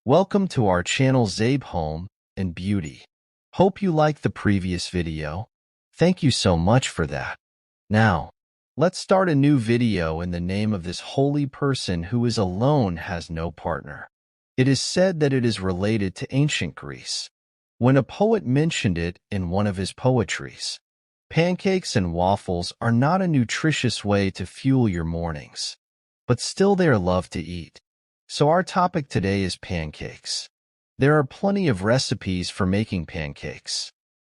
Welcome to our channel Zaib Home and Beauty. Hope you liked the previous video. Thank you so much for that. Now, let's start a new video in the name of this holy person who is alone, has no partner. It is said that it is related to ancient Greece, when a poet mentioned it in one of his poetries. Pancakes and waffles are not a nutritious way to fuel your mornings, but still they are loved to eat. So our topic today is pancakes. There are plenty of recipes for making pancakes,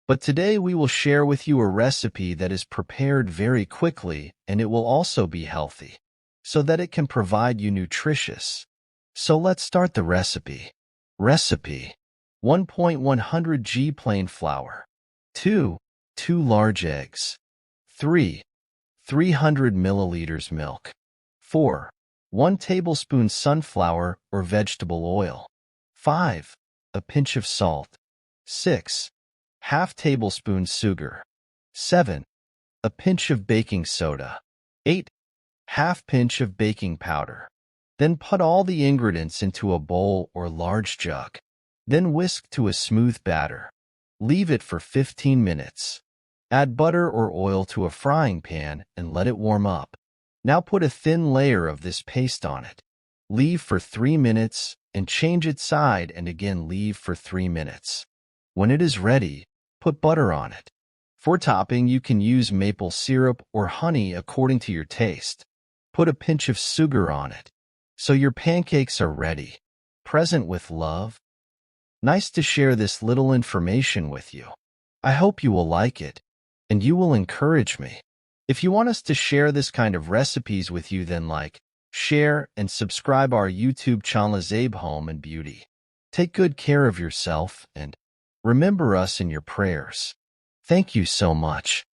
but today we will share with you a recipe that is prepared very quickly, and it will also be healthy, so that it can provide you nutritious. So let's start the recipe. Recipe: 1.100 g plain flour, 2 large eggs, 300 milliliters milk, 4 1 tablespoon sunflower or vegetable oil, 5 a pinch of salt, 6 half tablespoon sugar, 7 a pinch of baking soda, 8 half pinch of baking powder. Then put all the ingredients into a bowl or large jug. Then whisk to a smooth batter. Leave it for 15 minutes. Add butter or oil to a frying pan and let it warm up. Now put a thin layer of this paste on it. Leave for 3 minutes and change its side and again leave for 3 minutes. When it is ready, put butter on it. For topping, you can use maple syrup or honey according to your taste. Put a pinch of sugar on it. So your pancakes are ready. Present with love. Nice to share this little information with you. I hope you will like it, and you will encourage me. If you want us to share this kind of recipes with you, then like, share, and subscribe our YouTube channel Zaib Home and Beauty. Take good care of yourself and remember us in your prayers. Thank you so much.